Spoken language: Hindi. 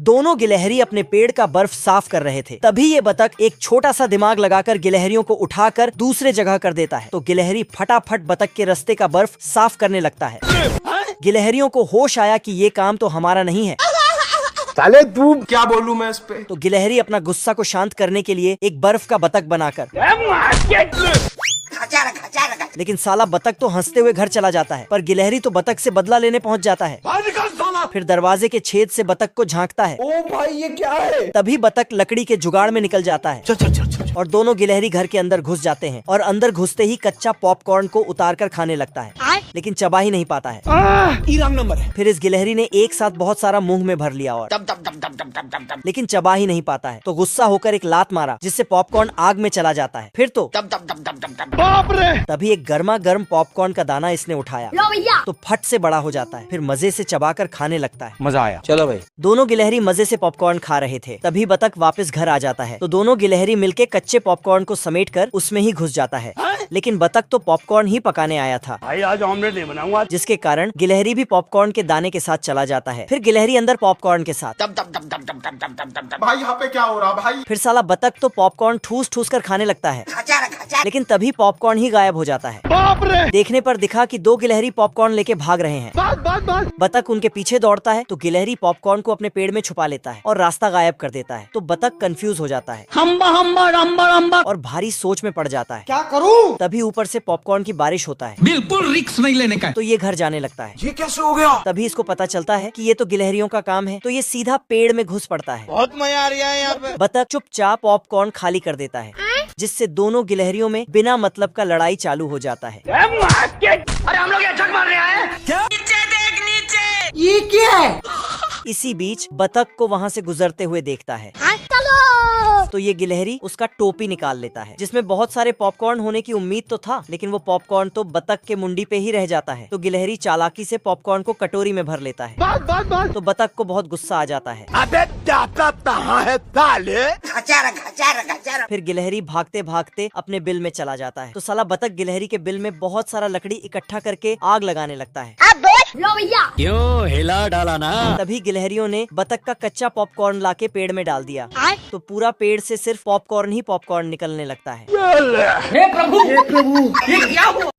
दोनों गिलहरी अपने पेड़ का बर्फ साफ कर रहे थे। तभी ये बतख एक छोटा सा दिमाग लगाकर गिलहरियों को उठाकर दूसरे जगह कर देता है। तो गिलहरी फटाफट बतख के रास्ते का बर्फ साफ करने लगता है। गिलहरियों को होश आया कि ये काम तो हमारा नहीं है। साले तू क्या बोलूं मैं इस पे। तो गिलहरी अपना गुस्सा को शांत करने के लिए एक बर्फ का बतख बनाकर, लेकिन साला बतख तो हंसते हुए घर चला जाता है, पर गिलहरी तो बतख से बदला लेने पहुंच जाता है। फिर दरवाजे के छेद से बतख को झांकता है। ओ भाई ये क्या है। तभी बतख लकड़ी के जुगाड़ में निकल जाता है। और दोनों गिलहरी घर के अंदर घुस जाते हैं और अंदर घुसते ही कच्चा पॉपकॉर्न को उतारकर खाने लगता है, लेकिन चबा ही नहीं पाता है। नंबर है। फिर इस गिलहरी ने एक साथ बहुत सारा मुंह में भर लिया और लेकिन चबा ही नहीं पाता है। तो गुस्सा होकर एक लात मारा, जिससे पॉपकॉर्न आग में चला जाता है। फिर तो बाप रे। तभी एक गर्मा गर्म पॉपकॉर्न का दाना इसने उठाया तो फट से बड़ा हो जाता है। फिर मजे से चबाकर खाने लगता है। मजा आया। चलो भाई। दोनों गिलहरी मजे से पॉपकॉर्न खा रहे थे। तभी बतख वापस घर आ जाता है। तो दोनों गिलहरी मिलके कच्चे पॉपकॉर्न को समेटकर उसमें ही घुस जाता है। लेकिन बतख तो पॉपकॉर्न ही पकाने आया था भाई, आज ऑमलेट नहीं बनाऊंगा। जिसके कारण गिलहरी भी पॉपकॉर्न के दाने के साथ चला जाता है। फिर गिलहरी अंदर पॉपकॉर्न के साथ। भाई यहाँ पे क्या हो रहा भाई। फिर साला बतख तो पॉपकॉर्न ठूस ठूस कर खाने लगता है, लेकिन तभी पॉपकॉर्न ही गायब हो जाता है। बाप रे। देखने पर दिखा कि दो गिलहरी पॉपकॉर्न लेके भाग रहे हैं। बतख उनके पीछे दौड़ता है तो गिलहरी पॉपकॉर्न को अपने पेड़ में छुपा लेता है और रास्ता गायब कर देता है। तो बतख कंफ्यूज हो जाता है और भारी सोच में पड़ जाता है, क्या करूं। तभी ऊपर से पॉपकॉर्न की बारिश होता है। बिल्कुल रिस्क नहीं लेने का। तो ये घर जाने लगता है। ये कैसे हो गया। तभी इसको पता चलता है कि ये तो गिलहरियों का काम है। तो ये सीधा पेड़ में घुस पड़ता है। बहुत मजा आ रहा है यहाँ पे। बतख चुपचाप पॉपकॉर्न खाली कर देता है, जिससे दोनों गिलहरियों में बिना मतलब का लड़ाई चालू हो जाता है। अरे हम लोग यहाँ छक मार रहे हैं। नीचे देख नीचे। ये क्या है। इसी बीच बतख को वहाँ से गुजरते हुए देखता है। तो ये गिलहरी उसका टोपी निकाल लेता है, जिसमें बहुत सारे पॉपकॉर्न होने की उम्मीद तो था, लेकिन वो पॉपकॉर्न तो बतख के मुंडी पे ही रह जाता है। तो गिलहरी चालाकी से पॉपकॉर्न को कटोरी में भर लेता है। तो बतख को बहुत गुस्सा आ जाता है। अबे जाता कहाँ है साले। फिर गिलहरी भागते भागते अपने बिल में चला जाता है। तो साला बतख गिलहरी के बिल में बहुत सारा लकड़ी इकट्ठा करके आग लगाने लगता है। क्यों हिला डाला ना। तभी गिलहरियों ने बतख का कच्चा पॉपकॉर्न लाके पेड़ में डाल दिया। तो पूरा पेड़ से सिर्फ पॉपकॉर्न ही पॉपकॉर्न निकलने लगता है। हे प्रभु ये क्या हुआ।